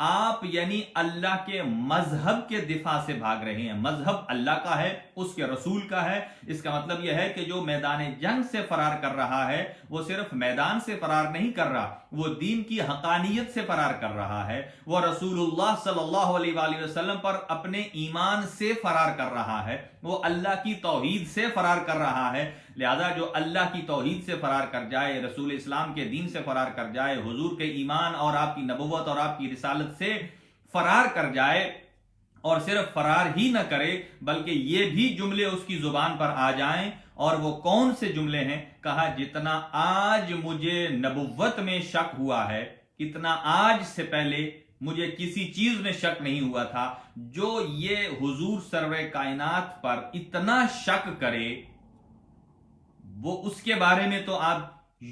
آپ یعنی اللہ کے مذہب کے دفاع سے بھاگ رہے ہیں. مذہب اللہ کا ہے، اس کے رسول کا ہے. اس کا مطلب یہ ہے کہ جو میدان جنگ سے فرار کر رہا ہے وہ صرف میدان سے فرار نہیں کر رہا، وہ دین کی حقانیت سے فرار کر رہا ہے، وہ رسول اللہ صلی اللہ علیہ وآلہ وسلم پر اپنے ایمان سے فرار کر رہا ہے، وہ اللہ کی توحید سے فرار کر رہا ہے. لہذا جو اللہ کی توحید سے فرار کر جائے، رسول اسلام کے دین سے فرار کر جائے، حضور کے ایمان اور آپ کی نبوت اور آپ کی رسالت سے فرار کر جائے، اور صرف فرار ہی نہ کرے بلکہ یہ بھی جملے اس کی زبان پر آ جائیں. اور وہ کون سے جملے ہیں؟ کہا جتنا آج مجھے نبوت میں شک ہوا ہے، اتنا آج سے پہلے مجھے کسی چیز میں شک نہیں ہوا تھا. جو یہ حضور سرور کائنات پر اتنا شک کرے، وہ اس کے بارے میں تو آپ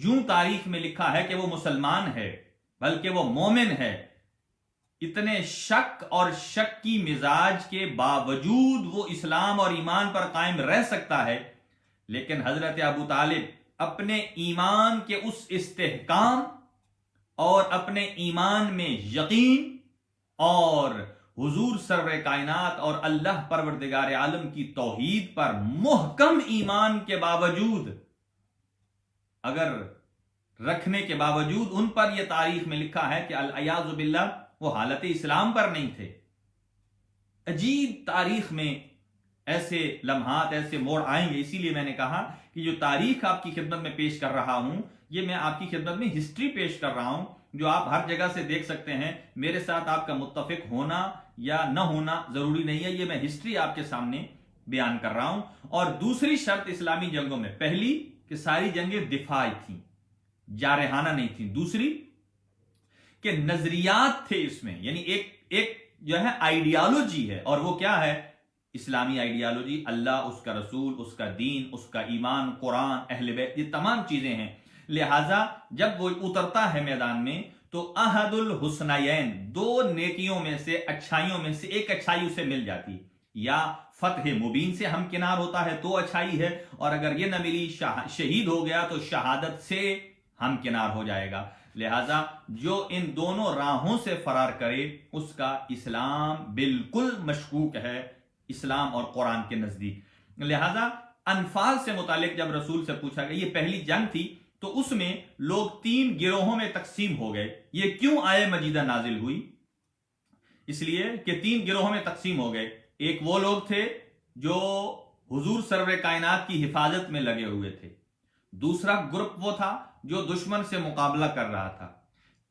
یوں تاریخ میں لکھا ہے کہ وہ مسلمان ہے، بلکہ وہ مومن ہے. اتنے شک اور شک کی مزاج کے باوجود وہ اسلام اور ایمان پر قائم رہ سکتا ہے. لیکن حضرت ابو طالب اپنے ایمان کے اس استحکام اور اپنے ایمان میں یقین اور حضور سرور کائنات اور اللہ پروردگار عالم کی توحید پر محکم ایمان کے باوجود، اگر رکھنے کے باوجود، ان پر یہ تاریخ میں لکھا ہے کہ العیاذ باللہ وہ حالت اسلام پر نہیں تھے. عجیب تاریخ میں ایسے لمحات، ایسے موڑ آئیں گے. اسی لیے میں نے کہا کہ جو تاریخ آپ کی خدمت میں پیش کر رہا ہوں، یہ میں آپ کی خدمت میں ہسٹری پیش کر رہا ہوں جو آپ ہر جگہ سے دیکھ سکتے ہیں. میرے ساتھ آپ کا متفق ہونا یا نہ ہونا ضروری نہیں ہے، یہ میں ہسٹری آپ کے سامنے بیان کر رہا ہوں. اور دوسری شرط اسلامی جنگوں میں، پہلی کہ ساری جنگیں دفاعی تھیں، جارحانہ نہیں تھیں. دوسری کہ نظریات تھے اس میں، یعنی ایک جو ہے آئیڈیالوجی ہے، اور وہ کیا ہے؟ اسلامی آئیڈیالوجی. اللہ، اس کا رسول، اس کا دین، اس کا ایمان، قرآن، اہل بیت، یہ تمام چیزیں ہیں. لہذا جب وہ اترتا ہے میدان میں تو احد الحسنین، دو نیکیوں میں سے، اچھائیوں میں سے ایک اچھائی اسے مل جاتی. یا فتح مبین سے ہمکنار ہوتا ہے تو اچھائی ہے، اور اگر یہ نہ ملی، شہید ہو گیا تو شہادت سے ہمکنار ہو جائے گا. لہذا جو ان دونوں راہوں سے فرار کرے اس کا اسلام بالکل مشکوک ہے، اسلام اور قرآن کے نزدیک. لہذا انفال سے متعلق جب رسول سے پوچھا گیا، یہ پہلی جنگ تھی، تو اس میں لوگ 3 گروہوں میں تقسیم ہو گئے. یہ کیوں آیہ مجیدہ نازل ہوئی؟ اس لیے کہ 3 گروہوں میں تقسیم ہو گئے. ایک وہ لوگ تھے جو حضور سرور کائنات کی حفاظت میں لگے ہوئے تھے. دوسرا گروپ وہ تھا جو دشمن سے مقابلہ کر رہا تھا.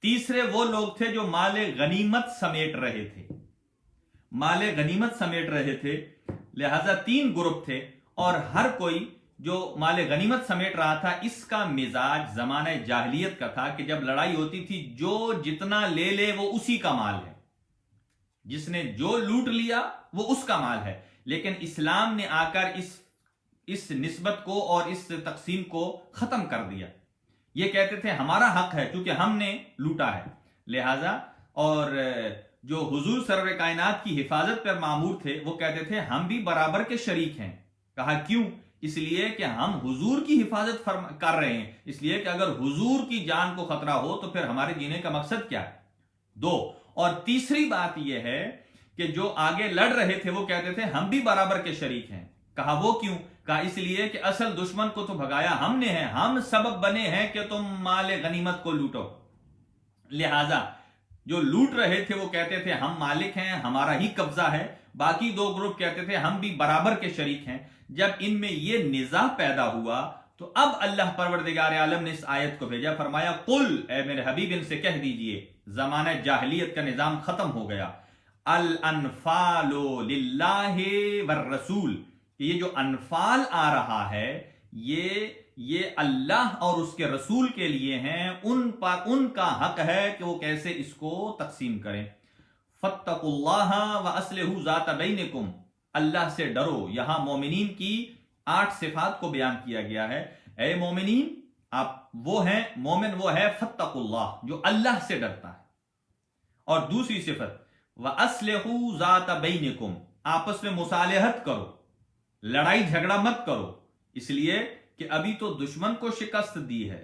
تیسرے وہ لوگ تھے جو مال غنیمت سمیٹ رہے تھے، مال غنیمت سمیٹ رہے تھے. لہذا 3 گروپ تھے، اور ہر کوئی جو مال غنیمت سمیٹ رہا تھا، اس کا مزاج زمانہ جاہلیت کا تھا کہ جب لڑائی ہوتی تھی جو جتنا لے لے وہ اسی کا مال ہے، جس نے جو لوٹ لیا وہ اس کا مال ہے. لیکن اسلام نے آ کر اس نسبت کو اور اس تقسیم کو ختم کر دیا. یہ کہتے تھے ہمارا حق ہے کیونکہ ہم نے لوٹا ہے. لہذا اور جو حضور سرور کائنات کی حفاظت پر مامور تھے وہ کہتے تھے ہم بھی برابر کے شریک ہیں. کہا کیوں؟ اس لیے کہ ہم حضور کی حفاظت کر رہے ہیں، اس لیے کہ اگر حضور کی جان کو خطرہ ہو تو پھر ہمارے جینے کا مقصد کیا ہے؟ 2. اور تیسری بات یہ ہے کہ جو آگے لڑ رہے تھے وہ کہتے تھے ہم بھی برابر کے شریک ہیں. کہا وہ کیوں؟ کہا اس لیے کہ اصل دشمن کو تو بھگایا ہم نے ہے، ہم سبب بنے ہیں کہ تم مال غنیمت کو لوٹو. لہذا جو لوٹ رہے تھے وہ کہتے تھے ہم مالک ہیں، ہمارا ہی قبضہ ہے. باقی 2 گروپ کہتے تھے ہم بھی برابر کے شریک ہیں. جب ان میں یہ نزاع پیدا ہوا تو اب اللہ پروردگار عالم نے اس آیت کو بھیجا. فرمایا قل، اے میرے حبیب ان سے کہہ دیجئے زمانہ جاہلیت کا نظام ختم ہو گیا. الانفال للہ والرسول، یہ جو انفال آ رہا ہے یہ اللہ اور اس کے رسول کے لیے ہیں. ان کا حق ہے کہ وہ کیسے اس کو تقسیم کریں. فاتقوا اللہ واصلحوا ذات بینکم، اللہ سے ڈرو. یہاں مومنین کی 8 صفات کو بیان کیا گیا ہے. اے مومنین، آپ وہ ہیں، مومن وہ ہے فاتقوا اللہ جو اللہ سے ڈرتا ہے. اور دوسری صفت واصلحوا ذات بینکم، آپس میں مصالحت کرو، لڑائی جھگڑا مت کرو. اس لیے کہ ابھی تو دشمن کو شکست دی ہے،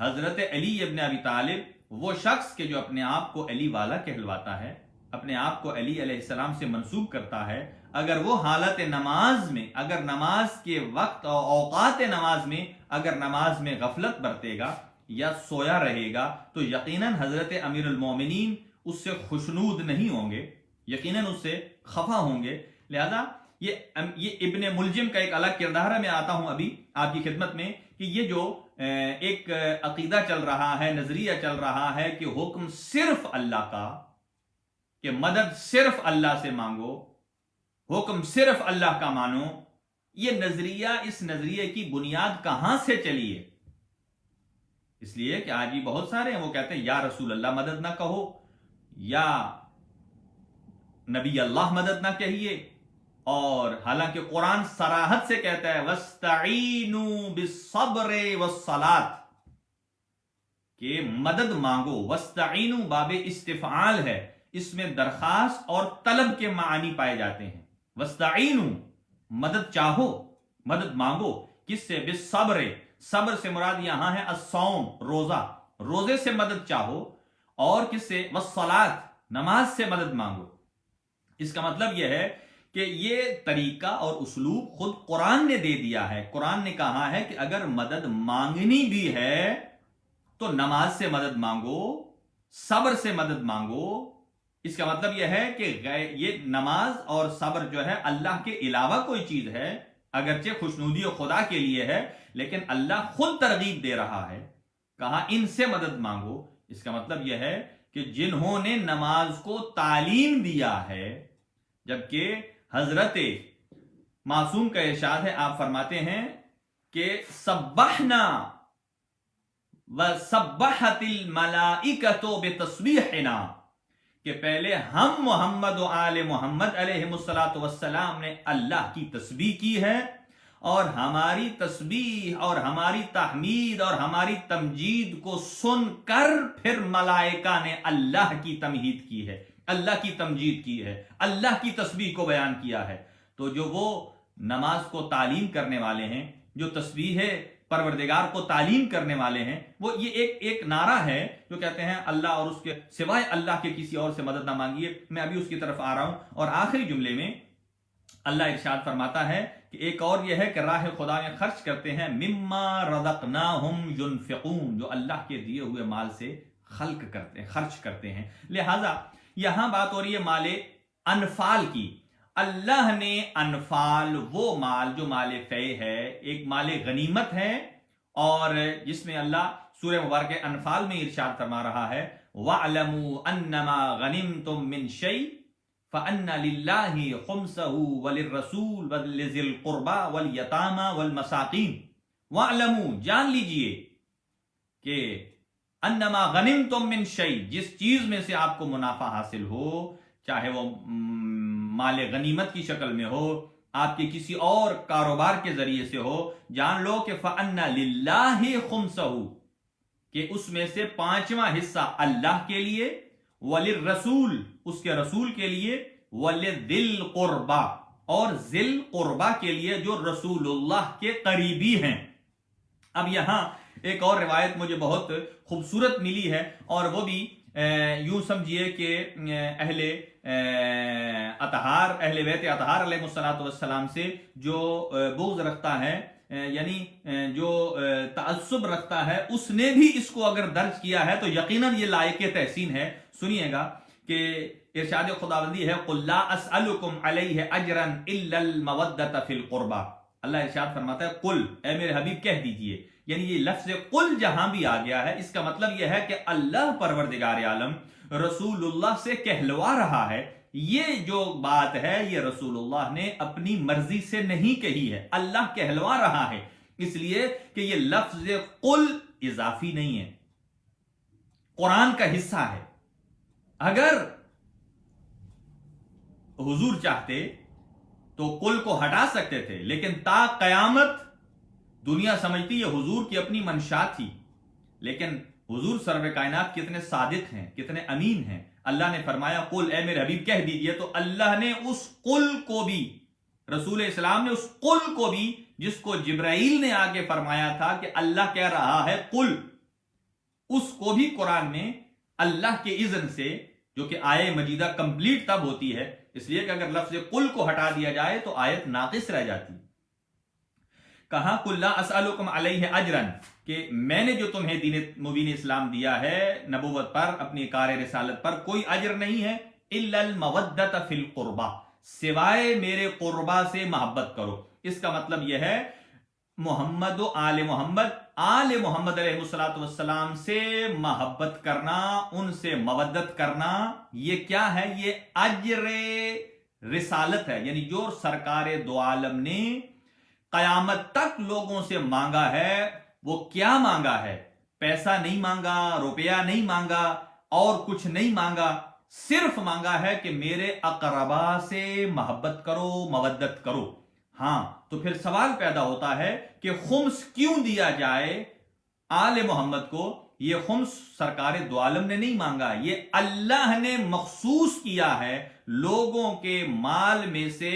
حضرت علی ابن ابی طالب وہ شخص کے جو اپنے آپ کو علی والا کہلواتا ہے، اپنے آپ کو علی علیہ السلام سے منسوب کرتا ہے، اگر وہ حالت نماز میں، اگر نماز کے وقت اور اوقات نماز میں اگر نماز میں غفلت برتے گا یا سویا رہے گا تو یقیناً حضرت امیر المومنین اس سے خوشنود نہیں ہوں گے، یقیناً اس سے خفا ہوں گے۔ لہذا یہ ابن ملجم کا ایک الگ کردار ہے۔ میں آتا ہوں ابھی آپ کی خدمت میں کہ یہ جو ایک عقیدہ چل رہا ہے، نظریہ چل رہا ہے کہ حکم صرف اللہ کا، کہ مدد صرف اللہ سے مانگو، حکم صرف اللہ کا مانو، یہ نظریہ، اس نظریے کی بنیاد کہاں سے چلی ہے؟ اس لیے کہ آج بھی بہت سارے ہیں وہ کہتے ہیں یا رسول اللہ مدد نہ کہو، یا نبی اللہ مدد نہ کہیے، اور حالانکہ قرآن صراحت سے کہتا ہے وَاسْتَعِینُوا بِالصَّبْرِ وَالصَّلَاةِ، کہ مدد مانگو۔ وَاسْتَعِینُوا باب استفعال ہے، اس میں درخواست اور طلب کے معنی پائے جاتے ہیں۔ وَاسْتَعِینُوا مدد چاہو، مدد مانگو، کس سے؟ بالصبر، صبر سے مراد یہاں ہے الصوم، روزہ، روزے سے مدد چاہو، اور کس سے؟ والصلاۃ، نماز سے مدد مانگو۔ اس کا مطلب یہ ہے کہ یہ طریقہ اور اسلوب خود قرآن نے دے دیا ہے۔ قرآن نے کہا ہے کہ اگر مدد مانگنی بھی ہے تو نماز سے مدد مانگو، صبر سے مدد مانگو۔ اس کا مطلب یہ ہے کہ یہ نماز اور صبر جو ہے اللہ کے علاوہ کوئی چیز ہے، اگرچہ خوشنودی و خدا کے لیے ہے، لیکن اللہ خود ترغیب دے رہا ہے، کہا ان سے مدد مانگو۔ اس کا مطلب یہ ہے کہ جنہوں نے نماز کو تعلیم دیا ہے، جبکہ حضرت معصوم کا ارشاد ہے، آپ فرماتے ہیں کہ سبحنا وسبحت الملائکۃ بتسبیحنا، کہ پہلے ہم محمد و آل محمد علیہ السلام نے اللہ کی تسبیح کی ہے، اور ہماری تسبیح اور ہماری تحمید اور ہماری تمجید کو سن کر پھر ملائکہ نے اللہ کی تمجید کی ہے، اللہ کی تمجید کی ہے، اللہ کی تسبیح کو بیان کیا ہے۔ تو جو وہ نماز کو تعلیم کرنے والے ہیں، جو تسبیح پروردگار کو تعلیم کرنے والے ہیں، وہ یہ ایک نعرہ ہے جو کہتے ہیں اللہ اور اس کے سوائے اللہ کے کسی اور سے مدد نہ مانگیے۔ میں ابھی اس کی طرف آ رہا ہوں، اور آخری جملے میں اللہ ارشاد فرماتا ہے کہ ایک اور یہ ہے کہ راہ خدا میں خرچ کرتے ہیں، مما رزقناہم ینفقون، جو اللہ کے دیے ہوئے مال سے خرچ کرتے ہیں۔ لہذا یہاں بات ہو رہی ہے مال انفال کی۔ اللہ نے انفال، وہ مال جو مال فے ہے، ایک مال غنیمت ہے، اور جس میں اللہ سورہ مبارکہ انفال میں ارشاد فرما رہا ہے وَاعْلَمُوا أَنَّمَا غَنِمْتُم مِّن شَيْءٍ فَأَنَّ لِلَّهِ خُمْسَهُ وَلِلرَّسُولِ وَلِذِي الْقُرْبَى وَالْيَتَامَى وَالْمَسَاكِينِ۔ وَاعْلَمُوا، جان لیجئے کہ انما غنمتم من شیء، جس چیز میں سے آپ کو منافع حاصل ہو، چاہے وہ مال غنیمت کی شکل میں ہو، آپ کے کسی اور کاروبار کے ذریعے سے ہو، جان لو کہ فَأَنَّ لِلَّهِ خُمْسَهُ، کہ اس میں سے پانچواں حصہ اللہ کے لیے، وَلِلرَّسُولِ، اس کے رسول کے لیے، وَلِذِي الْقُرْبَى، اور ذی القربہ کے لیے جو رسول اللہ کے قریبی ہیں۔ اب یہاں ایک اور روایت مجھے بہت خوبصورت ملی ہے، اور وہ بھی یوں سمجھیے کہ اہل اطہار، اہل بیت اطہار علیہ السلام سے جو بغض رکھتا ہے، یعنی جو تعصب رکھتا ہے، اس نے بھی اس کو اگر درج کیا ہے تو یقیناً یہ لائق تحسین ہے۔ سنیے گا کہ ارشاد خداوندی ہے قُلْ لَا أَسْأَلُكُمْ عَلَيْهِ أَجْرًا إِلَّا الْمَوَدَّةَ فِي الْقُرْبَى، اللہ ارشاد فرماتا ہے قل، اے میرے حبیب کہہ دیجئے، یعنی یہ لفظ قل جہاں بھی آ گیا ہے، اس کا مطلب یہ ہے کہ اللہ پروردگار عالم رسول اللہ سے کہلوا رہا ہے، یہ جو بات ہے یہ رسول اللہ نے اپنی مرضی سے نہیں کہی ہے، اللہ کہلوا رہا ہے، اس لیے کہ یہ لفظ قل اضافی نہیں ہے، قرآن کا حصہ ہے۔ اگر حضور چاہتے تو قل کو ہٹا سکتے تھے، لیکن تا قیامت دنیا سمجھتی ہے حضور کی اپنی منشا تھی، لیکن حضور سرور کائنات کتنے صادق ہیں، کتنے امین ہیں۔ اللہ نے فرمایا قل، اے میرے حبیب کہہ دیجئے، تو اللہ نے اس قل کو بھی، رسول اسلام نے اس قل کو بھی، جس کو جبرائیل نے آگے فرمایا تھا کہ اللہ کہہ رہا ہے قل، اس کو بھی قرآن میں اللہ کے اذن سے، جو کہ آیت مجیدہ کمپلیٹ تب ہوتی ہے، اس لیے کہ اگر لفظ قل کو ہٹا دیا جائے تو آیت ناقص رہ جاتی۔ کہا قل لا اسألکم علیہ اجرا، کہ میں نے جو تمہیں دین مبین اسلام دیا ہے، نبوت پر، اپنی کار رسالت پر، کوئی اجر نہیں ہے، الا المودۃ فی القربہ، سوائے میرے قربا سے محبت کرو۔ اس کا مطلب یہ ہے محمد و آل محمد علیہ السلام سے محبت کرنا، ان سے مودت کرنا، یہ کیا ہے؟ یہ اجر رسالت ہے، یعنی جو سرکار دو عالم نے قیامت تک لوگوں سے مانگا ہے، وہ کیا مانگا ہے؟ پیسہ نہیں مانگا، روپیہ نہیں مانگا، اور کچھ نہیں مانگا، صرف مانگا ہے کہ میرے اقربا سے محبت کرو، مودت کرو۔ ہاں، تو پھر سوال پیدا ہوتا ہے کہ خمس کیوں دیا جائے آل محمد کو؟ یہ خمس سرکار دو عالم نے نہیں مانگا، یہ اللہ نے مخصوص کیا ہے لوگوں کے مال میں سے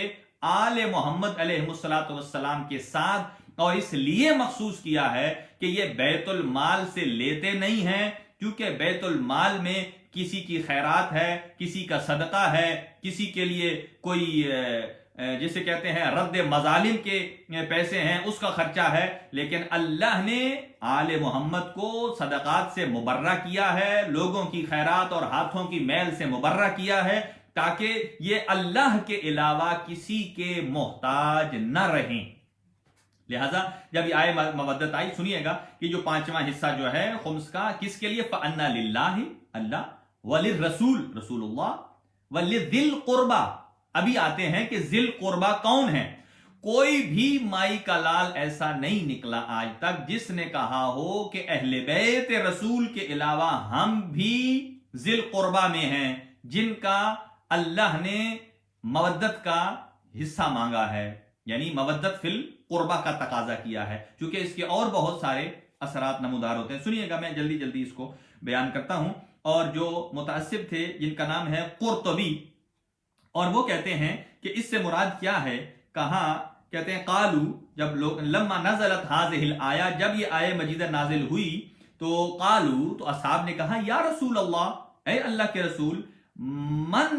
آل محمد علیہ السلام کے ساتھ، اور اس لیے مخصوص کیا ہے کہ یہ بیت المال سے لیتے نہیں ہیں، کیونکہ بیت المال میں کسی کی خیرات ہے، کسی کا صدقہ ہے، کسی کے لیے کوئی جسے کہتے ہیں رد مظالم کے پیسے ہیں، اس کا خرچہ ہے، لیکن اللہ نے آل محمد کو صدقات سے مبرہ کیا ہے، لوگوں کی خیرات اور ہاتھوں کی میل سے مبرہ کیا ہے، تاکہ یہ اللہ کے علاوہ کسی کے محتاج نہ رہیں۔ لہذا جب یہ آئے مودت آئی، سنیے گا کہ جو پانچواں حصہ جو ہے خمس کا، کس کے لیے؟ فَأَنَّ لِلَّهِ، اللہ، وَلِلرَّسُولِ، رسول اللہ، وَلِذِّ الْقُرْبَى۔ ابھی آتے ہیں کہ ذی القربہ کون ہے؟ کوئی بھی مائی کا لال ایسا نہیں نکلا آج تک جس نے کہا ہو کہ اہل بیت رسول کے علاوہ ہم بھی ذی القربہ میں ہیں، جن کا اللہ نے مودت کا حصہ مانگا ہے، یعنی مودت فی القربہ کا تقاضا کیا ہے، چونکہ اس کے اور بہت سارے اثرات نمودار ہوتے ہیں۔ سنیے گا، میں جلدی جلدی اس کو بیان کرتا ہوں۔ اور جو متعصب تھے جن کا نام ہے قرطبی، اور وہ کہتے ہیں کہ اس سے مراد کیا ہے؟ کہاں کہتے ہیں قالو، جب لوگ لما نزلت هذه الآیہ، جب یہ آیہ مجیدہ نازل ہوئی تو قالو، تو اصحاب نے کہا یا رسول اللہ، اے اللہ کے رسول، من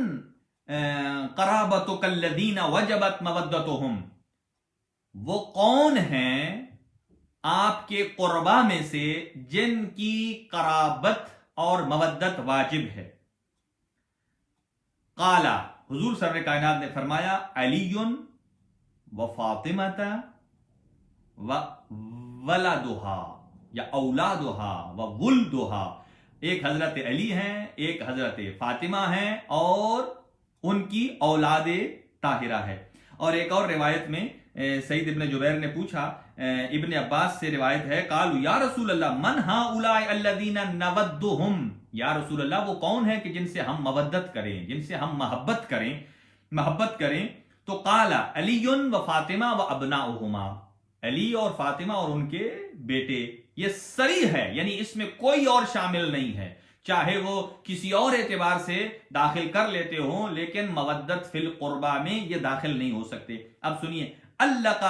قرابتک الذین وجبت مودتهم، وہ کون ہیں آپ کے قربا میں سے جن کی قرابت اور مودت واجب ہے؟ قالا، حضور سر کائنات نے فرمایا، علی و فاطمہ و ولدہا، یا اولادہا و ولدہا، ایک حضرت علی ہیں، ایک حضرت فاطمہ ہیں، اور ان کی اولاد طاہرہ ہے۔ اور ایک اور روایت میں سعید ابن جبیر نے پوچھا، ابن عباس سے روایت ہے، قالوا یا رسول اللہ من ہؤلاء الذین نودہم، یا رسول اللہ وہ کون ہے کہ جن سے ہم مودت کریں، جن سے ہم محبت کریں؟ تو قال علی و فاطمہ و ابناؤہما، علی اور فاطمہ اور ان کے بیٹے۔ یہ صریح ہے، یعنی اس میں کوئی اور شامل نہیں ہے، چاہے وہ کسی اور اعتبار سے داخل کر لیتے ہوں، لیکن مودت فی القربہ میں یہ داخل نہیں ہو سکتے۔ اب سنیے، علق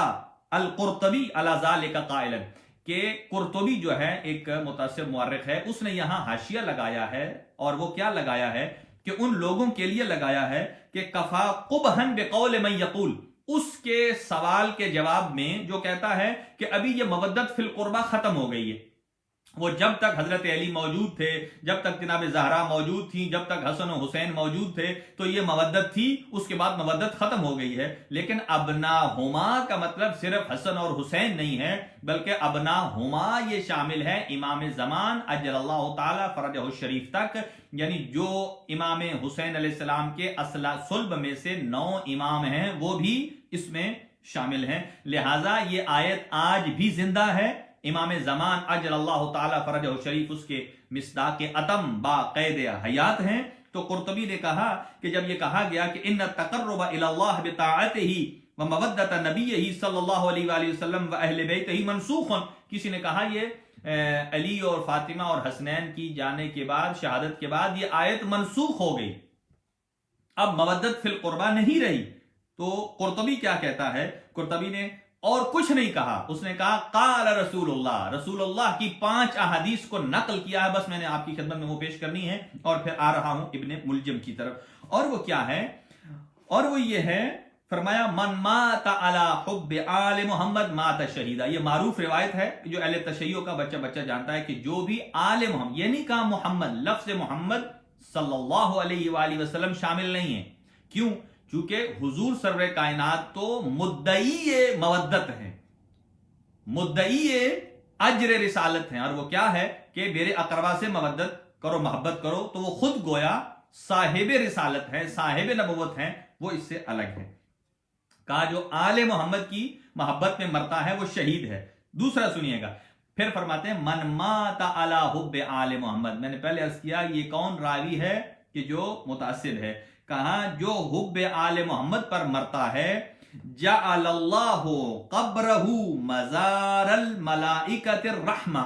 القرطبی علی ذلک قائلا، کہ قرطبی جو ہے ایک متعصب مورخ ہے، اس نے یہاں حاشیہ لگایا ہے، اور وہ کیا لگایا ہے کہ ان لوگوں کے لیے لگایا ہے کہ کفا قبحا بقول من یقول، اس کے سوال کے جواب میں جو کہتا ہے کہ ابھی یہ مودت فی القربہ ختم ہو گئی ہے، وہ جب تک حضرت علی موجود تھے، جب تک جناب زہرا موجود تھیں، جب تک حسن و حسین موجود تھے تو یہ مودت تھی، اس کے بعد مودت ختم ہو گئی ہے۔ لیکن ابناہما کا مطلب صرف حسن اور حسین نہیں ہے، بلکہ ابناہما یہ شامل ہے امام زمان اجل اللہ تعالی فرجہ الشریف تک، یعنی جو امام حسین علیہ السلام کے اصل صلب میں سے 9 امام ہیں وہ بھی اس میں شامل ہیں۔ لہٰذا یہ آیت آج بھی زندہ ہے، امام زمان اجل اللہ تعالی فرجہ الشریف اس کے مصداق اتم با قید حیات ہیں۔ تو قرطبی نے کہا کہ جب یہ کہا گیا کہ ان التقرب الی اللہ بطاعتہ ومودۃ نبیہ صلی اللہ علیہ وآلہ وسلم و اہل بیتہ منسوخ، کسی نے کہا یہ علی اور فاطمہ اور حسنین کی جانے کے بعد، شہادت کے بعد یہ آیت منسوخ ہو گئی، اب مودت فی القربہ نہیں رہی۔ تو قرطبی کیا کہتا ہے؟ قرطبی نے اور کچھ نہیں کہا. اس نے کہا قال رسول اللہ, رسول اللہ کی 5 احادیث کو نقل کیا ہے. بس میں نے آپ کی خدمت میں وہ پیش کرنی ہے اور پھر آ رہا ہوں ابن ملجم کی طرف. اور وہ کیا ہے؟ اور وہ یہ ہے, فرمایا من مات علی حب آل محمد مات شہیدا. یہ معروف روایت ہے جو اہل تشیع کا بچہ بچہ جانتا ہے کہ جو بھی آل محمد, یہ نہیں کہا محمد, لفظ محمد صلی اللہ علیہ وآلہ وسلم شامل نہیں ہے. کیوں؟ چونکہ حضور سرور کائنات تو مدعی مودت ہیں, مدعی اجر رسالت ہیں. اور وہ کیا ہے کہ میرے اقربا سے مودت کرو, محبت کرو. تو وہ خود گویا صاحب رسالت ہے, صاحب نبوت ہیں, وہ اس سے الگ ہے. کہا جو آل محمد کی محبت میں مرتا ہے وہ شہید ہے. دوسرا سنیے گا, پھر فرماتے ہیں من مات علی حب آل محمد. میں نے پہلے عرض کیا یہ کون راوی ہے کہ جو متعصب ہے. کہا جو حب آل محمد پر مرتا ہے جعل اللہ قبرہ مزار الملائکۃ الرحمہ,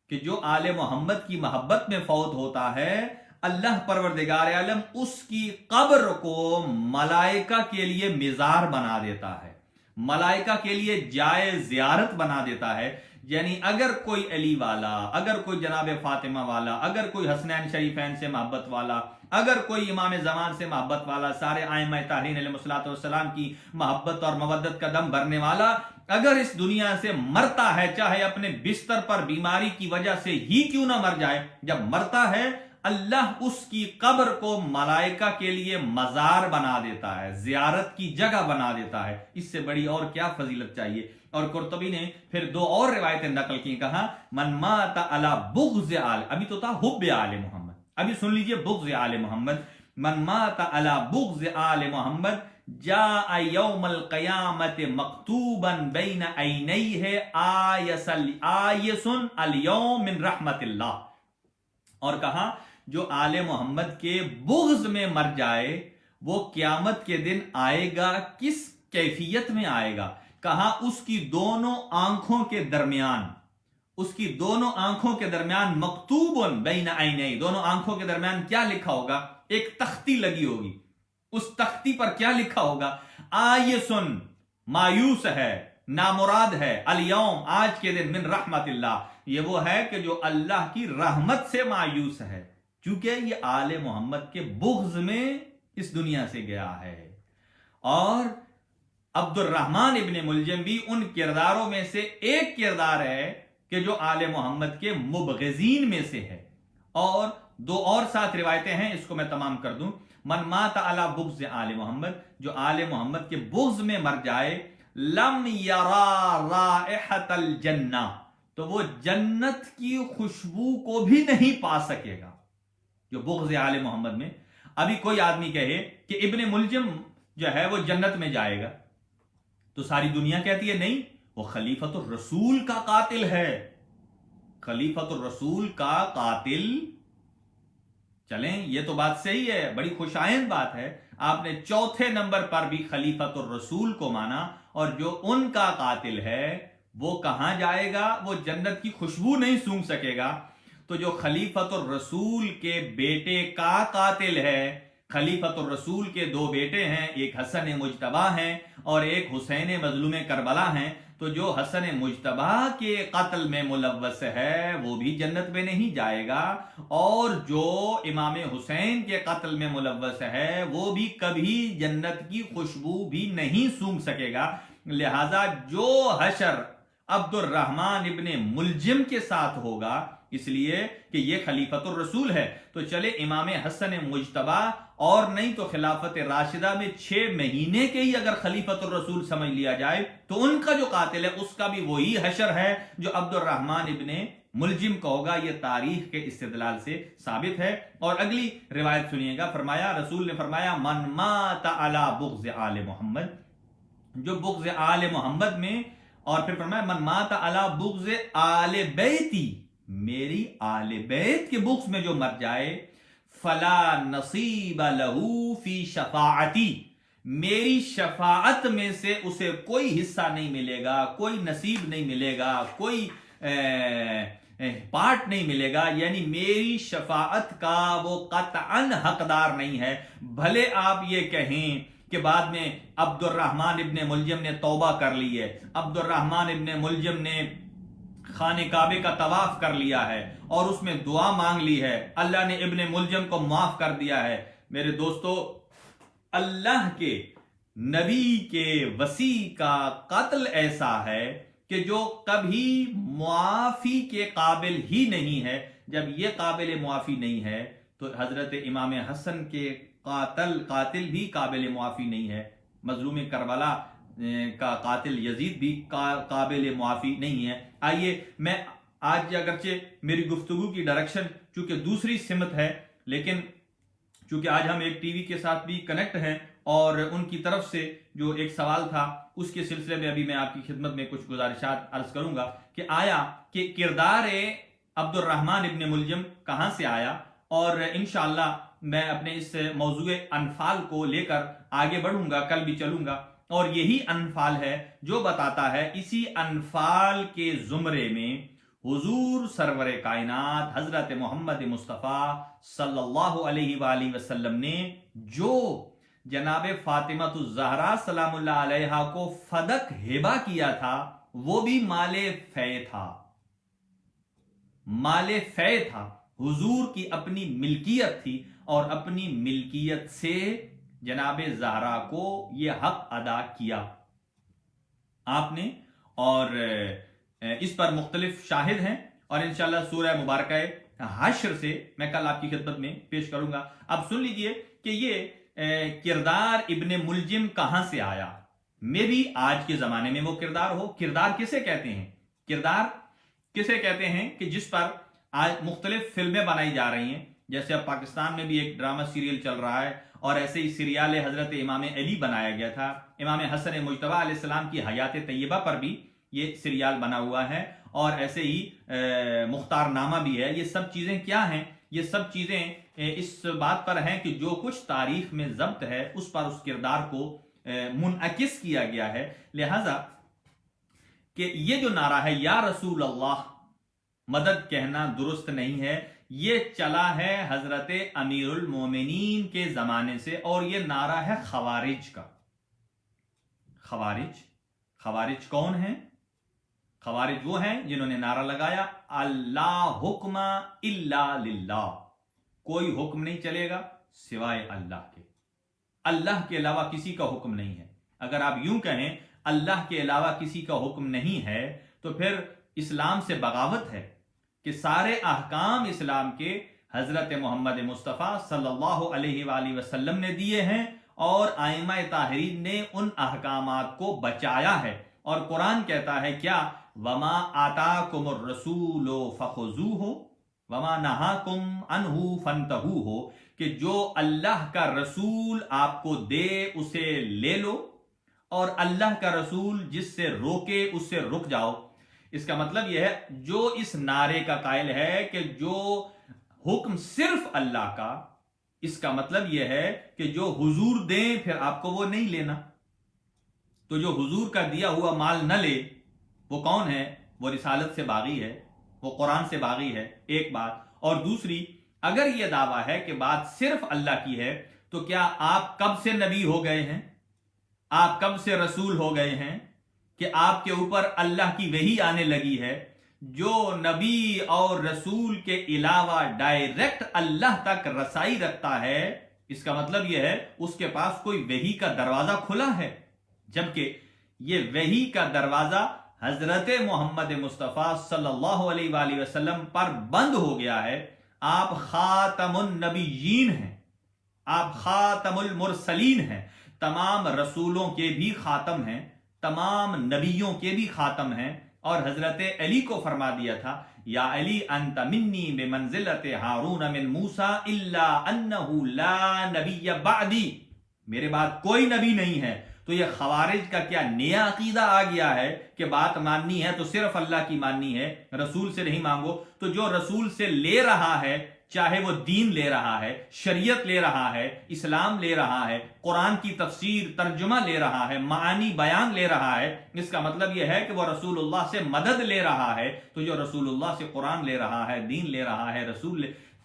کہ جو آل محمد کی محبت میں فوت ہوتا ہے اللہ پروردگار عالم اس کی قبر کو ملائکہ کے لیے مزار بنا دیتا ہے, ملائکہ کے لیے جائے زیارت بنا دیتا ہے. یعنی اگر کوئی علی والا, اگر کوئی جناب فاطمہ والا, اگر کوئی حسنین شریفین سے محبت والا, اگر کوئی امام زمان سے محبت والا, سارے ائمہ طاہرین علیہ الصلوۃ والسلام کی محبت اور مودت کا دم بھرنے والا اگر اس دنیا سے مرتا ہے, چاہے اپنے بستر پر بیماری کی وجہ سے ہی کیوں نہ مر جائے, جب مرتا ہے اللہ اس کی قبر کو ملائکہ کے لیے مزار بنا دیتا ہے, زیارت کی جگہ بنا دیتا ہے. اس سے بڑی اور کیا فضیلت چاہیے. اور قرطبی نے پھر 2 اور روایتیں نقل کی. کہا من مات علی بغض آل, ابھی تو تھا حب آل محمد, ابھی سن لیجئے بغض آل محمد. من مات علی بغض آل محمد جاء یوم القیامت مکتوبا بین عینیہ آیس الیوم من رحمت اللہ. اور کہا جو آل محمد کے بغض میں مر جائے وہ قیامت کے دن آئے گا, کس کیفیت میں آئے گا؟ کہا اس کی دونوں آنکھوں کے درمیان, اس کی دونوں آنکھوں کے درمیان مکتوب بین عینیہ, دونوں آنکھوں کے درمیان کیا لکھا ہوگا؟ ایک تختی لگی ہوگی. اس تختی پر کیا لکھا ہوگا؟ آیسن, مایوس ہے, نامراد ہے, الیوم, آج کے دن, من رحمت اللہ, یہ وہ ہے کہ جو اللہ کی رحمت سے مایوس ہے, چونکہ یہ آل محمد کے بغض میں اس دنیا سے گیا ہے. اور عبد الرحمن ابن ملجم بھی ان کرداروں میں سے ایک کردار ہے کہ جو آل محمد کے مبغضین میں سے ہے. اور 2 اور ساتھ روایتیں ہیں, اس کو میں تمام کر دوں. من مات علی بغض آل محمد, جو آل محمد کے بغض میں مر جائے, لم یرا رائحۃ الجنہ, تو وہ جنت کی خوشبو کو بھی نہیں پا سکے گا. جو بغض آل محمد میں, ابھی کوئی آدمی کہے کہ ابن ملجم جو ہے وہ جنت میں جائے گا, تو ساری دنیا کہتی ہے نہیں, وہ خلیفۃ الرسول کا قاتل ہے, خلیفۃ الرسول کا قاتل. چلیں یہ تو بات صحیح ہے, بڑی خوشائند بات ہے, آپ نے 4تھے نمبر پر بھی خلیفۃ الرسول کو مانا. اور جو ان کا قاتل ہے وہ کہاں جائے گا؟ وہ جنت کی خوشبو نہیں سونگھ سکے گا. تو جو خلیفۃ الرسول کے بیٹے کا قاتل ہے, خلیفۃ الرسول کے 2 بیٹے ہیں, ایک حسن مجتبیٰ ہیں اور ایک حسین مظلوم کربلا ہیں. تو جو حسن مجتبیٰ کے قتل میں ملوث ہے وہ بھی جنت میں نہیں جائے گا, اور جو امام حسین کے قتل میں ملوث ہے وہ بھی کبھی جنت کی خوشبو بھی نہیں سونگھ سکے گا. لہذا جو حشر عبد الرحمن ابن ملجم کے ساتھ ہوگا, اس لیے کہ یہ خلیفۃ الرسول ہے, تو چلے امام حسن مجتبیٰ اور نہیں تو خلافت راشدہ میں 6 مہینے کے ہی اگر خلیفۃ الرسول سمجھ لیا جائے تو ان کا جو قاتل ہے اس کا بھی وہی حشر ہے جو عبد الرحمن ابن ملجم کا ہوگا. یہ تاریخ کے استدلال سے ثابت ہے. اور اگلی روایت سنیے گا, فرمایا, رسول نے فرمایا من مات علی بغض آل محمد, جو بغض آل محمد میں, اور پھر فرمایا من مات علی بغض آل بیتی, میری آل بیت کے بغض میں جو مر جائے, فلا نصیب لہو فی شفاعتی, میری شفاعت میں سے اسے کوئی حصہ نہیں ملے گا, کوئی نصیب نہیں ملے گا, کوئی پارٹ نہیں ملے گا. یعنی میری شفاعت کا وہ قطعاً حقدار نہیں ہے. بھلے آپ یہ کہیں کہ بعد میں عبد الرحمن ابن ملجم نے توبہ کر لی ہے، عبد الرحمن ابن ملجم نے خانہ کعبے کا طواف کر لیا ہے اور اس میں دعا مانگ لی ہے، اللہ نے ابن ملجم کو معاف کر دیا ہے۔ میرے دوستو، اللہ کے نبی کے وصی کا قتل ایسا ہے کہ جو کبھی معافی کے قابل ہی نہیں ہے۔ جب یہ قابل معافی نہیں ہے تو حضرت امام حسن کے قاتل بھی قابل معافی نہیں ہے، مظلوم کربلا کا قاتل یزید بھی قابل معافی نہیں ہے۔ آئیے، میں آج اگرچہ میری گفتگو کی ڈائریکشن چونکہ دوسری سمت ہے، لیکن چونکہ آج ہم ایک ٹی وی کے ساتھ بھی کنیکٹ ہیں اور ان کی طرف سے جو ایک سوال تھا اس کے سلسلے میں ابھی میں آپ کی خدمت میں کچھ گزارشات عرض کروں گا کہ آیا کہ کردار عبد الرحمن ابن ملجم کہاں سے آیا، اور انشاءاللہ میں اپنے اس موضوع انفال کو لے کر آگے بڑھوں گا، کل بھی چلوں گا، اور یہی انفال ہے جو بتاتا ہے اسی انفال کے زمرے میں حضور سرور کائنات حضرت محمد مصطفیٰ صلی اللہ علیہ وآلہ وسلم نے جو جناب فاطمہ الزہرا سلام اللہ علیہا کو فدق ہبہ کیا تھا، وہ بھی مال فے تھا، مال فے تھا، حضور کی اپنی ملکیت تھی، اور اپنی ملکیت سے جناب زہرا کو یہ حق ادا کیا آپ نے، اور اس پر مختلف شاہد ہیں، اور انشاءاللہ سورہ مبارکہ حشر سے میں کل آپ کی خدمت میں پیش کروں گا۔ اب سن لیجئے کہ یہ کردار ابن ملجم کہاں سے آیا۔ میں بھی آج کے زمانے میں وہ کردار ہو۔ کردار کسے کہتے ہیں؟ کردار کسے کہتے ہیں کہ جس پر آج مختلف فلمیں بنائی جا رہی ہیں، جیسے اب پاکستان میں بھی ایک ڈرامہ سیریل چل رہا ہے، اور ایسے ہی سیریال حضرت امام علی بنایا گیا تھا، امام حسن مجتبی علیہ السلام کی حیات طیبہ پر بھی یہ سیریال بنا ہوا ہے، اور ایسے ہی مختار نامہ بھی ہے۔ یہ سب چیزیں کیا ہیں؟ یہ سب چیزیں اس بات پر ہیں کہ جو کچھ تاریخ میں ضبط ہے اس پر اس کردار کو منعکس کیا گیا ہے، لہذا کہ یہ جو نعرہ ہے یا رسول اللہ مدد کہنا درست نہیں ہے، یہ چلا ہے حضرت امیر المومنین کے زمانے سے، اور یہ نعرہ ہے خوارج کا۔ خوارج کون ہیں؟ خوارج وہ ہیں جنہوں نے نعرہ لگایا اللہ حکم الا للہ، کوئی حکم نہیں چلے گا سوائے اللہ کے، اللہ کے علاوہ کسی کا حکم نہیں ہے۔ اگر آپ یوں کہیں اللہ کے علاوہ کسی کا حکم نہیں ہے تو پھر اسلام سے بغاوت ہے کہ سارے احکام اسلام کے حضرت محمد مصطفیٰ صلی اللہ علیہ وآلہ وسلم نے دیے ہیں، اور ائمہ طاہرین نے ان احکامات کو بچایا ہے، اور قرآن کہتا ہے کیا؟ وما آتاکم الرسول فخذوہ وما نہاکم عنہ فانتہوہ، کہ جو اللہ کا رسول آپ کو دے اسے لے لو، اور اللہ کا رسول جس سے روکے اس سے رک جاؤ۔ اس کا مطلب یہ ہے جو اس نعرے کا قائل ہے کہ جو حکم صرف اللہ کا، اس کا مطلب یہ ہے کہ جو حضور دیں پھر آپ کو وہ نہیں لینا۔ تو جو حضور کا دیا ہوا مال نہ لے وہ کون ہے؟ وہ رسالت سے باغی ہے، وہ قرآن سے باغی ہے، ایک بات۔ اور دوسری، اگر یہ دعویٰ ہے کہ بات صرف اللہ کی ہے تو کیا آپ کب سے نبی ہو گئے ہیں؟ آپ کب سے رسول ہو گئے ہیں کہ آپ کے اوپر اللہ کی وحی آنے لگی ہے؟ جو نبی اور رسول کے علاوہ ڈائریکٹ اللہ تک رسائی رکھتا ہے، اس کا مطلب یہ ہے اس کے پاس کوئی وحی کا دروازہ کھلا ہے، جبکہ یہ وحی کا دروازہ حضرت محمد مصطفیٰ صلی اللہ علیہ وآلہ وسلم پر بند ہو گیا ہے۔ آپ خاتم النبیین ہیں، آپ خاتم المرسلین ہیں، تمام رسولوں کے بھی خاتم ہیں، تمام نبیوں کے بھی خاتم ہیں، اور حضرت علی کو فرما دیا تھا یا علی انت منی بمنزلت ہارون من موسیٰ الا انہ لا نبی بعدی، میرے بعد کوئی نبی نہیں ہے۔ تو یہ خوارج کا کیا نیا عقیدہ آ گیا ہے کہ بات ماننی ہے تو صرف اللہ کی ماننی ہے، رسول سے نہیں مانگو۔ تو جو رسول سے لے رہا ہے، چاہے وہ دین لے رہا ہے، شریعت لے رہا ہے، اسلام لے رہا ہے، قرآن کی تفسیر ترجمہ لے رہا ہے، معانی بیان لے رہا ہے، اس کا مطلب یہ ہے کہ وہ رسول اللہ سے مدد لے رہا ہے۔ تو جو رسول اللہ سے قرآن لے رہا ہے، دین لے رہا ہے، رسول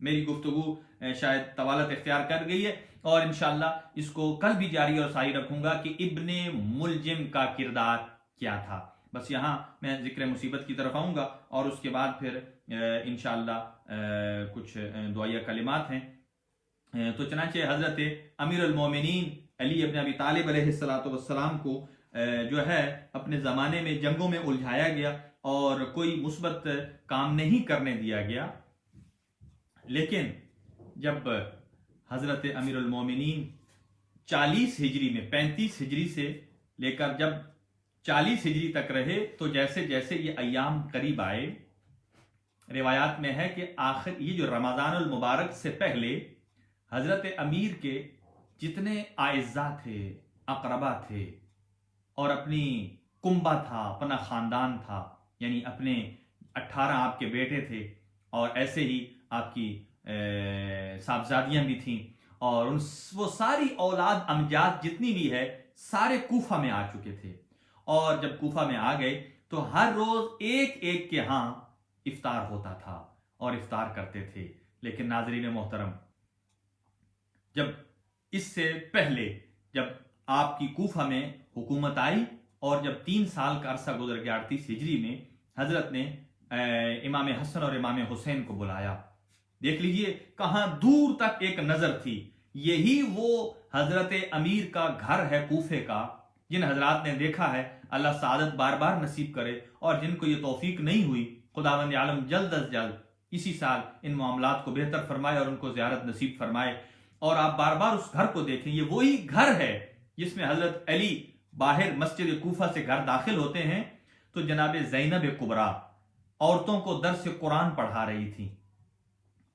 میری گفتگو شاید طوالت اختیار کر گئی ہے اور انشاءاللہ اس کو کل بھی جاری اور ساری رکھوں گا کہ ابن ملجم کا کردار کیا تھا. بس یہاں میں ذکر مصیبت کی طرف آؤں گا اور اس کے بعد پھر انشاءاللہ کچھ دعائیہ کلمات ہیں. تو چنانچہ حضرت امیر المومنین علی ابن ابی طالب علیہ السلام کو جو ہے اپنے زمانے میں جنگوں میں الجھایا گیا اور کوئی مثبت کام نہیں کرنے دیا گیا. لیکن جب حضرت امیر المومنین 40 ہجری میں 35 ہجری سے لے کر جب 40 ہجری تک رہے تو جیسے جیسے یہ ایام قریب آئے، روایات میں ہے کہ آخر یہ جو رمضان المبارک سے پہلے حضرت امیر کے جتنے اعزاء تھے، اقربا تھے اور اپنی کنبہ تھا، اپنا خاندان تھا، یعنی اپنے 18 آپ کے بیٹے تھے اور ایسے ہی آپ کی صاحبزادیاں بھی تھیں اور وہ ساری اولاد امجاد جتنی بھی ہے سارے کوفہ میں آ چکے تھے. اور جب کوفہ میں آ گئے تو ہر روز ایک ایک کے ہاں افطار ہوتا تھا اور افطار کرتے تھے. لیکن ناظرین محترم، جب اس سے پہلے جب آپ کی کوفہ میں حکومت آئی اور جب 3 سال کا عرصہ گزر گیا 38 ہجری میں، حضرت نے امام حسن اور امام حسین کو بلایا. دیکھ لیجئے کہاں دور تک ایک نظر تھی، یہی وہ حضرت امیر کا گھر ہے کوفے کا. جن حضرات نے دیکھا ہے اللہ سعادت بار بار نصیب کرے، اور جن کو یہ توفیق نہیں ہوئی خداوند عالم جلد از جلد اسی سال ان معاملات کو بہتر فرمائے اور ان کو زیارت نصیب فرمائے. اور آپ بار بار اس گھر کو دیکھیں، یہ وہی گھر ہے جس میں حضرت علی باہر مسجد کوفہ سے گھر داخل ہوتے ہیں تو جناب زینب کبریٰ عورتوں کو درس قرآن پڑھا رہی تھی.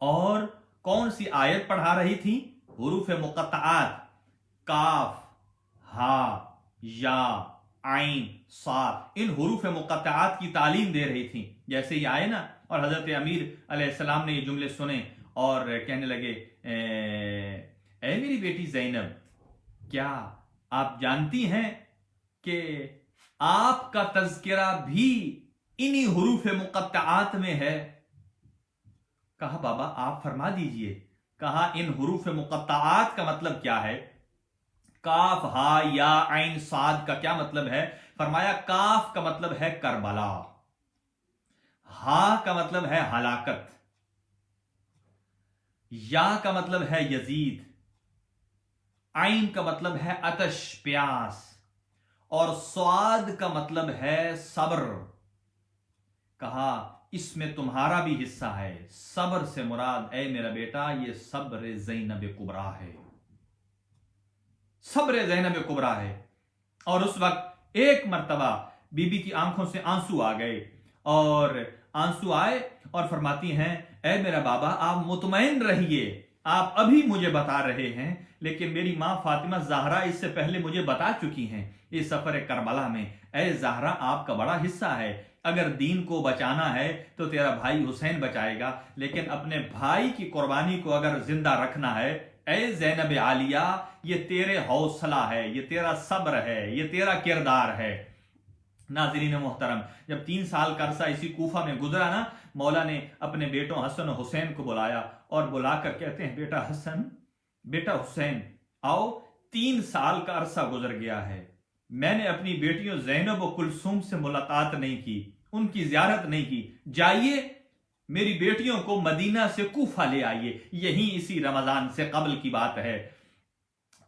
اور کون سی آیت پڑھا رہی تھی؟ حروف مقطعات، کاف، ہا، یا، عین، صاد، ان حروف مقطعات کی تعلیم دے رہی تھی. جیسے ہی آئے نا اور حضرت امیر علیہ السلام نے یہ جملے سنے اور کہنے لگے اے میری بیٹی زینب، کیا آپ جانتی ہیں کہ آپ کا تذکرہ بھی انہی حروف مقطعات میں ہے؟ کہا بابا آپ فرما دیجئے. کہا ان حروف مقطعات کا مطلب کیا ہے؟ کاف، ہا، یا، عین، صاد کا کیا مطلب ہے؟ فرمایا کاف کا مطلب ہے کربلا، ہا کا مطلب ہے ہلاکت، یا کا مطلب ہے یزید، عین کا مطلب ہے آتش پیاس، اور صاد کا مطلب ہے صبر. کہا اس میں تمہارا بھی حصہ ہے. صبر سے مراد اے میرا بیٹا یہ صبر زینب کبریٰ ہے، صبر زینب کبریٰ ہے. اور اس وقت ایک مرتبہ بی بی کی آنکھوں سے آنسو آ گئے اور آنسو آئے اور فرماتی ہیں اے میرا بابا آپ مطمئن رہیے، آپ ابھی مجھے بتا رہے ہیں لیکن میری ماں فاطمہ زہرا اس سے پہلے مجھے بتا چکی ہیں اس سفر کربلا میں. اے زہرا آپ کا بڑا حصہ ہے، اگر دین کو بچانا ہے تو تیرا بھائی حسین بچائے گا، لیکن اپنے بھائی کی قربانی کو اگر زندہ رکھنا ہے اے زینب عالیہ یہ تیرے حوصلہ ہے، یہ تیرا صبر ہے، یہ تیرا کردار ہے. ناظرین محترم، جب 3 سال کا عرصہ اسی کوفہ میں گزرا نا، مولا نے اپنے بیٹوں حسن و حسین کو بلایا اور بلا کر کہتے ہیں بیٹا حسن، بیٹا حسین آؤ، 3 سال کا عرصہ گزر گیا ہے، میں نے اپنی بیٹیوں زینب و کلثوم سے ملاقات نہیں کی، ان کی زیارت نہیں کی، جائیے میری بیٹیوں کو مدینہ سے کوفہ لے آئیے. یہی اسی رمضان سے قبل کی بات ہے،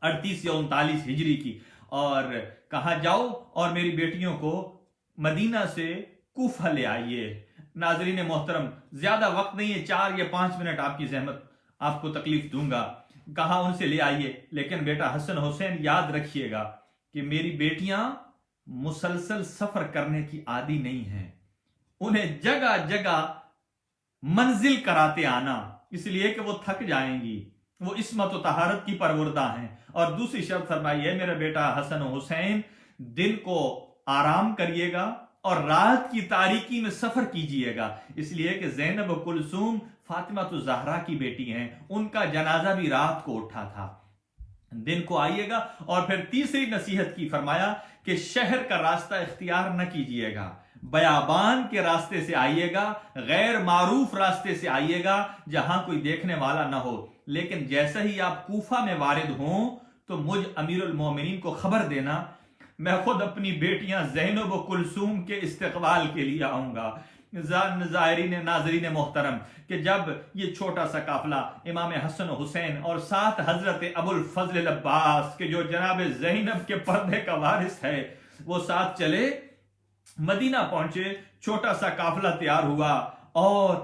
38 یا 39 ہجری کی. اور کہا جاؤ اور میری بیٹیوں کو مدینہ سے کوفہ لے آئیے. ناظرین محترم زیادہ وقت نہیں ہے، 4 یا 5 منٹ آپ کی زحمت آپ کو تکلیف دوں گا. کہا ان سے لے آئیے، لیکن بیٹا حسن حسین یاد رکھیے گا کہ میری بیٹیاں مسلسل سفر کرنے کی عادی نہیں ہیں، انہیں جگہ جگہ منزل کراتے آنا، اس لیے کہ وہ تھک جائیں گی، وہ عصمت و طہارت کی پروردہ ہیں. اور دوسری شرط فرمائی ہے میرا بیٹا حسن و حسین دن کو آرام کریے گا اور رات کی تاریکی میں سفر کیجئے گا، اس لیے کہ زینب و کلثوم فاطمہ الزہرا کی بیٹی ہیں، ان کا جنازہ بھی رات کو اٹھا تھا. دن کو آئیے گا. اور پھر تیسری نصیحت کی، فرمایا کہ شہر کا راستہ اختیار نہ کیجئے گا، بیابان کے راستے سے آئیے گا, غیر معروف راستے سے آئیے گا جہاں کوئی دیکھنے والا نہ ہو. لیکن جیسا ہی آپ کوفہ میں وارد ہوں تو مجھ امیر المومنین کو خبر دینا, میں خود اپنی بیٹیاں زینب و کلثوم کے استقبال کے لیے آؤں گا. زائرین ناظرین محترم, کہ جب یہ چھوٹا سا قافلہ امام حسن و حسین اور ساتھ حضرت ابو الفضل العباس کے جو جناب زینب کے پردے کا وارث ہے وہ ساتھ چلے, مدینہ پہنچے, چھوٹا سا قافلہ تیار ہوا اور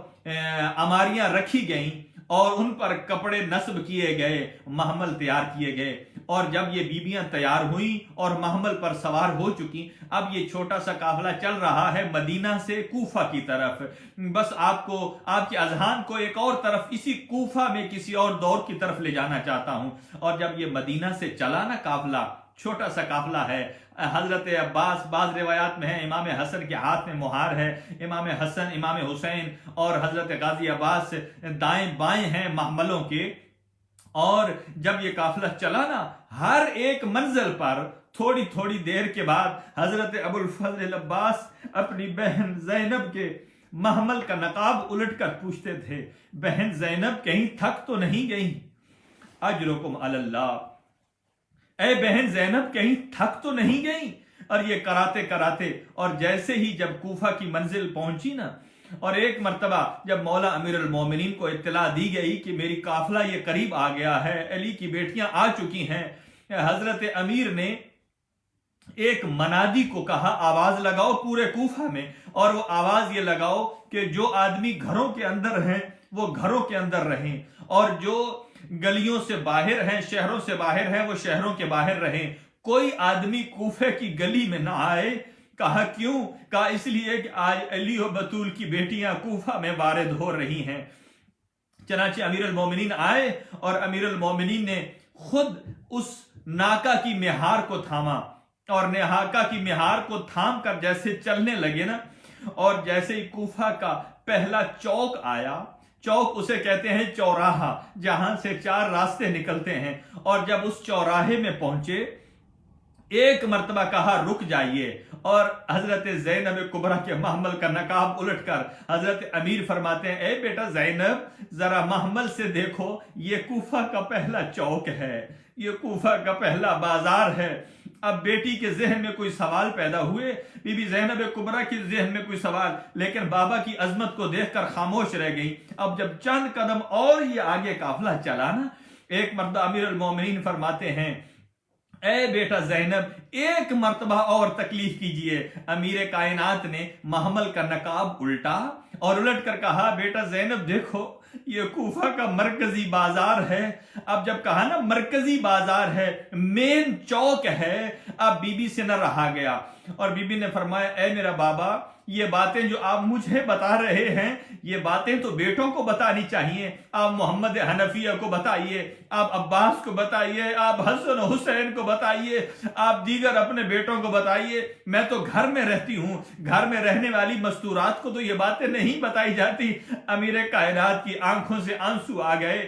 اماریاں رکھی گئیں اور ان پر کپڑے نصب کیے گئے, محمل تیار کیے گئے. اور جب یہ بیبیاں تیار ہوئیں اور محمل پر سوار ہو چکی, اب یہ چھوٹا سا قافلہ چل رہا ہے مدینہ سے کوفہ کی طرف. بس آپ کے اذہان کو ایک اور طرف, اسی کوفہ میں کسی اور دور کی طرف لے جانا چاہتا ہوں. اور جب یہ مدینہ سے چلا نا قافلہ, چھوٹا سا قافلہ ہے, حضرت عباس بعض روایات میں ہے امام حسن کے ہاتھ میں مہار ہے, امام حسن امام حسین اور حضرت غازی عباس دائیں بائیں ہیں محملوں کے. اور جب یہ قافلہ چلا نا, ہر ایک منزل پر تھوڑی تھوڑی دیر کے بعد حضرت ابو الفضل العباس اپنی بہن زینب کے محمل کا نقاب الٹ کر پوچھتے تھے, بہن زینب کہیں تھک تو نہیں گئی؟ اجرکم علی اللہ, اے بہن زینب کہیں تھک تو نہیں گئی؟ اور یہ کراتے کراتے, اور جیسے ہی جب کوفہ کی منزل پہنچی نا, اور ایک مرتبہ جب مولا امیر المومنین کو اطلاع دی گئی کہ میری قافلہ یہ قریب آ گیا ہے, علی کی بیٹیاں آ چکی ہیں, حضرت امیر نے ایک منادی کو کہا آواز لگاؤ پورے کوفہ میں, اور وہ آواز یہ لگاؤ کہ جو آدمی گھروں کے اندر ہیں وہ گھروں کے اندر رہیں, اور جو گلیوں سے باہر ہیں, شہروں سے باہر ہیں, وہ شہروں کے باہر رہیں, کوئی آدمی کوفے کی گلی میں نہ آئے. کہا کیوں؟ کہا اس لیے کہ آج علی و بطول کی بیٹیاں کوفہ میں وارد ہو رہی ہیں. چنانچہ امیر المومنین آئے اور امیر المومنین نے خود اس ناکا کی مہار کو تھاما, اور ناکا کی مہار کو تھام کر جیسے چلنے لگے نا, اور جیسے ہی کوفہ کا پہلا چوک آیا, چوک اسے کہتے ہیں چوراہا, جہاں سے 4 راستے نکلتے ہیں, اور جب اس چوراہے میں پہنچے ایک مرتبہ کہا رک جائیے, اور حضرت زینب کبریٰ کے محمل کا نقاب الٹ کر حضرت امیر فرماتے ہیں, اے بیٹا زینب ذرا محمل سے دیکھو, یہ کوفہ کا پہلا چوک ہے, یہ کوفہ کا پہلا بازار ہے. اب بیٹی کے ذہن میں کوئی سوال پیدا ہوئے, بی بی زینب کبریٰ کے ذہن میں کوئی سوال, لیکن بابا کی عظمت کو دیکھ کر خاموش رہ گئی. اب جب چند قدم اور یہ آگے قافلہ چلا نا, ایک مرتبہ امیر المومنین فرماتے ہیں, اے بیٹا زینب ایک مرتبہ اور تکلیف کیجئے. امیر کائنات نے محمل کا نقاب الٹا اور الٹ کر کہا, بیٹا زینب دیکھو یہ کوفہ کا مرکزی بازار ہے. اب جب کہا نا مرکزی بازار ہے, مین چوک ہے, اب بی بی سے نہ رہا گیا, اور بی بی نے فرمایا, اے میرا بابا یہ باتیں جو آپ مجھے بتا رہے ہیں یہ باتیں تو بیٹوں کو بتانی چاہیے, آپ محمد حنفیہ کو بتائیے, آپ عباس کو بتائیے, آپ حسن و حسین کو بتائیے, آپ دیگر اپنے بیٹوں کو بتائیے. میں تو گھر میں رہتی ہوں, گھر میں رہنے والی مستورات کو تو یہ باتیں نہیں بتائی جاتی. امیر کائنات کی آنکھوں سے آنسو آ گئے,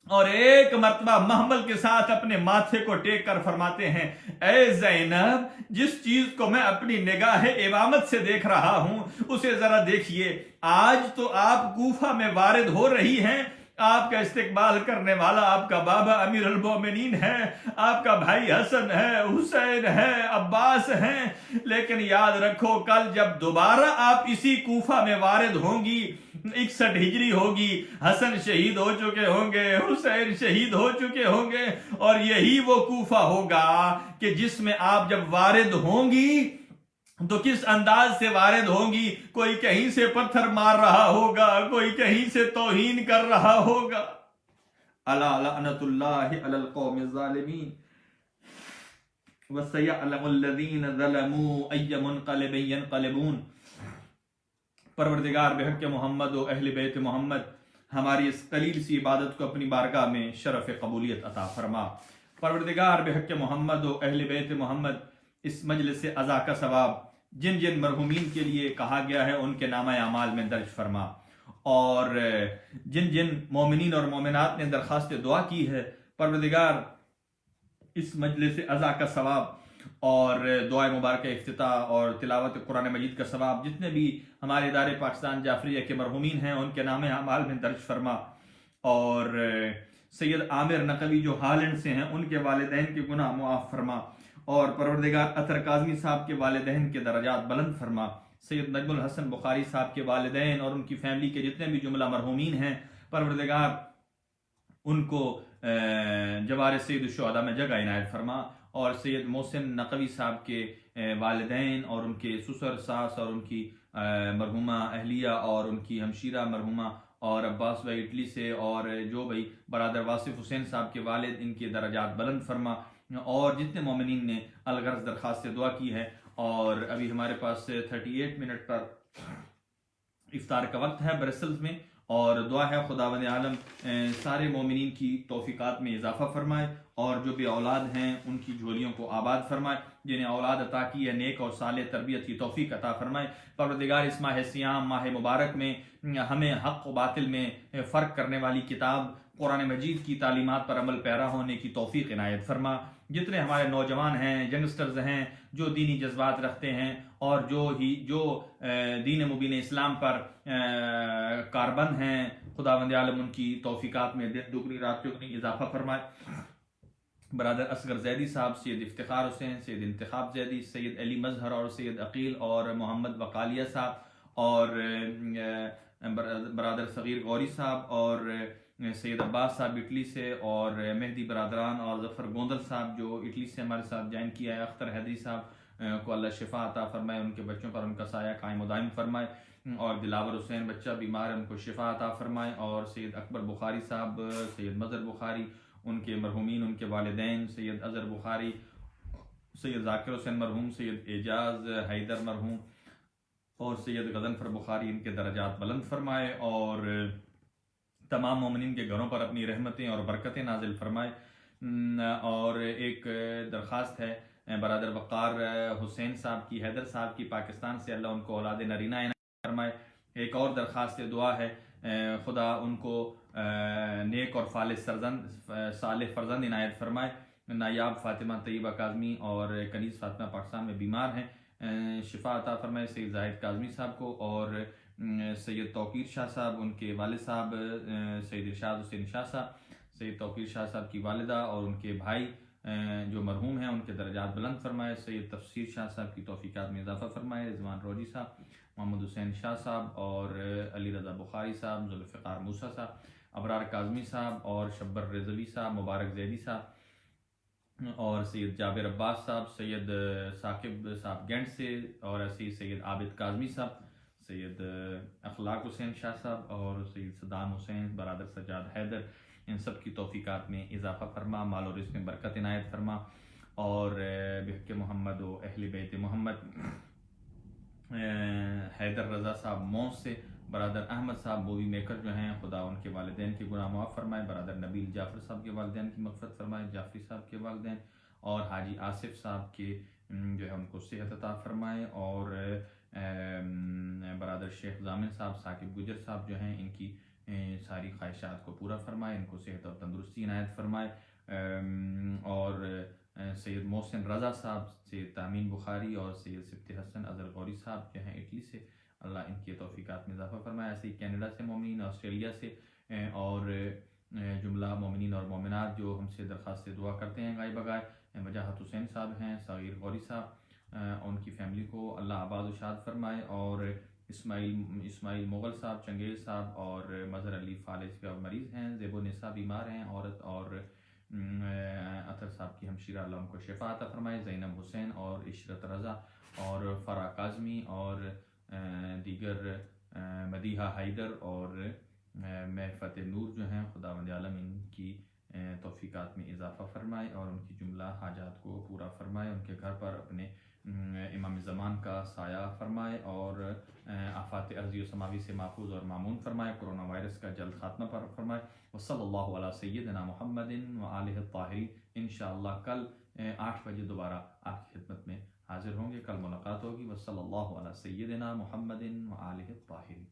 اور ایک مرتبہ محمل کے ساتھ اپنے ماتھے کو ٹیک کر فرماتے ہیں, اے زینب جس چیز کو میں اپنی نگاہ امامت سے دیکھ رہا ہوں اسے ذرا دیکھیے. آج تو آپ کوفہ میں وارد ہو رہی ہیں, آپ کا استقبال کرنے والا آپ کا بابا امیر المومنین ہے, آپ کا بھائی حسن ہے, حسین ہے, عباس ہیں, لیکن یاد رکھو کل جب دوبارہ آپ اسی کوفہ میں وارد ہوں گی 61 ہجری ہوگی, حسن شہید ہو چکے ہوں گے, حسین شہید ہو چکے ہوں گے, اور یہی وہ کوفہ ہوگا کہ جس میں آپ جب وارد ہوں گی تو کس انداز سے وارد ہوں گی. کوئی کہیں سے پتھر مار رہا ہوگا, کوئی کہیں سے توہین کر رہا ہوگا. الا لعنت اللہ علی القوم الظالمین وسیعلم الذین ظلموا ای منقلب ینقلبون. پروردگار بحق محمد و اہل بیت محمد ہماری اس قلیل سی عبادت کو اپنی بارگاہ میں شرف قبولیت عطا فرما. پروردگار بحق محمد و اہل بیت محمد اس مجلس عزا کا ثواب جن جن مرحومین کے لیے کہا گیا ہے ان کے نامہ اعمال میں درج فرما, اور جن جن مومنین اور مومنات نے درخواست دعا کی ہے پروردگار اس مجلس عزا کا ثواب اور دعائے مبارکہ افتتاح اور تلاوت قرآن مجید کا ثواب جتنے بھی ہمارے ادارے پاکستان جعفریہ کے مرحومین ہیں ان کے نام اعمال میں درج فرما، اور سید عامر نقوی جو ہالینڈ سے ہیں ان کے والدین کے گناہ معاف فرما، اور پروردگار اطہر کاظمی صاحب کے والدین کے درجات بلند فرما، سید نجم الحسن بخاری صاحب کے والدین اور ان کی فیملی کے جتنے بھی جملہ مرحومین ہیں پروردگار ان کو جوار سید الشہداء میں جگہ عنایت فرما، اور سید محسن نقوی صاحب کے والدین اور ان کے سسر ساس اور ان کی مرحومہ اہلیہ اور ان کی ہمشیرہ مرحومہ اور عباس بھائی اٹلی سے، اور جو بھائی برادر واصف حسین صاحب کے والد ان کے درجات بلند فرما، اور جتنے مومنین نے الغرض درخواست سے دعا کی ہے۔ اور ابھی ہمارے پاس 38 منٹ پر افطار کا وقت ہے برسلز میں، اور دعا ہے خداوند عالم سارے مومنین کی توفیقات میں اضافہ فرمائے، اور جو بھی اولاد ہیں ان کی جھولیوں کو آباد فرمائے، جنہیں اولاد عطا کی ہے نیک اور صالح تربیت کی توفیق عطا فرمائے۔ پروردگار اس ماہ سیام ماہ مبارک میں ہمیں حق و باطل میں فرق کرنے والی کتاب قرآن مجید کی تعلیمات پر عمل پیرا ہونے کی توفیق عنایت فرما۔ جتنے ہمارے نوجوان ہیں، ینگسٹرز ہیں جو دینی جذبات رکھتے ہیں اور جو دین مبین اسلام پر کاربند ہیں، خداوند عالم ان کی توفیقات میں دن دگنی رات چگنی اضافہ فرمائے۔ برادر اصغر زیدی صاحب، سید افتخار حسین، سید انتخاب زیدی، سید علی مظہر اور سید عقیل اور محمد وقالیہ صاحب، اور برادر صغیر غوری صاحب، اور سید عباس صاحب اٹلی سے، اور مہدی برادران اور ظفر گوندل صاحب جو اٹلی سے ہمارے ساتھ جوائن کیا ہے، اختر حیدری صاحب کو اللہ شفا عطا فرمائے، ان کے بچوں پر ان کا سایہ قائم و دائم فرمائے، اور دلاور حسین بچہ بیمار ہے ان کو شفا عطا فرمائے، اور سید اکبر بخاری صاحب، سید مظہر بخاری، ان کے مرحومین، ان کے والدین، سید اظہر بخاری، سید ذاکر حسین مرحوم، سید اعجاز حیدر مرحوم، اور سید غضنفر بخاری، ان کے درجات بلند فرمائے، اور تمام مومنین کے گھروں پر اپنی رحمتیں اور برکتیں نازل فرمائے۔ اور ایک درخواست ہے برادر وقار حسین صاحب کی، حیدر صاحب کی، پاکستان سے، اللہ ان کو اولاد نرینہ عنایت فرمائے۔ ایک اور درخواست دعا ہے، خدا ان کو نیک اور صالح فرزند عنایت فرمائے۔ نایاب فاطمہ طیبہ کاظمی اور کنیز فاطمہ پاکستان میں بیمار ہیں، شفا عطا فرمائے سید زاہد کاظمی صاحب کو، اور سید توقیر شاہ صاحب، ان کے والد صاحب سید ارشاد حسین شاہ صاحب، سید توقیر شاہ صاحب کی والدہ اور ان کے بھائی جو مرحوم ہیں ان کے درجات بلند فرمائے۔ سید تفسیر شاہ صاحب کی توفیقات میں اضافہ فرمائے۔ رضوان روجی صاحب، محمد حسین شاہ صاحب اور علی رضا بخاری صاحب، ذوالفقار موسیٰ صاحب، ابرار کاظمی صاحب اور شبر رضوی صاحب، مبارک زیدی صاحب اور سید جابر عباس صاحب، سید ثاقب صاحب گینٹ سے، اور ایسے سید عابد کاظمی صاحب، سید اخلاق حسین شاہ صاحب اور سید صدام حسین، برادر سجاد حیدر، ان سب کی توفیقات میں اضافہ فرما، مال و رزق میں برکت عنایت فرما، اور بحق محمد و اہل بیت محمد حیدر رضا صاحب مونس سے، برادر احمد صاحب مووی میکر جو ہیں، خدا ان کے والدین کے گناہ معاف فرمائے، برادر نبیل جعفر صاحب کے والدین کی مغفرت فرمائے، جعفری صاحب کے والدین، اور حاجی آصف صاحب کے جو ہے ان کو صحت عطا فرمائے، اور برادر شیخ ضامن صاحب، ثاقب گجر صاحب جو ہیں ان کی ساری خواہشات کو پورا فرمائے، ان کو صحت اور تندرستی عنایت فرمائے، اور سید محسن رضا صاحب، سید تامین بخاری اور سید سبت حسن اظہر غوری صاحب جو ہیں اٹلی سے، اللہ ان کی توفیقات میں اضافہ فرمائے۔ ایسے ہی کینیڈا سے مومنین، آسٹریلیا سے، اور جملہ مومنین اور مومنات جو ہم سے درخواست دعا کرتے ہیں گائے بگائے، وجاہت حسین صاحب ہیں، صغیر غوری صاحب، ان کی فیملی کو اللہ آباد و شاد فرمائے، اور اسماعیل مغل صاحب، چنگیز صاحب اور مظہر علی فالج کا مریض ہیں، زیب و نساء بیمار ہیں عورت، اور اطہر صاحب کی ہمشیرہ اللہ ان کو شفا عطا فرمائے، زینب حسین اور عشرت رضا اور فرح کاظمی اور دیگر مدیحہ حیدر اور محفت نور جو ہیں، خداوند عالم ان کی توفیقات میں اضافہ فرمائے اور ان کی جملہ حاجات کو پورا فرمائے، ان کے گھر پر اپنے امام زمان کا سایہ فرمائے، اور آفات ارضی و سماوی سے محفوظ اور معمون فرمائے، کرونا وائرس کا جلد خاتمہ پر فرمائے۔ وصلی اللہ علی سیدنا محمد وآلہ الطاہرین۔ انشاءاللہ کل 8 بجے دوبارہ آپ کی خدمت میں حاضر ہوں گے، کل ملاقات ہوگی۔ وصلی اللہ علی سیدنا محمد وآلہ الطاہرین۔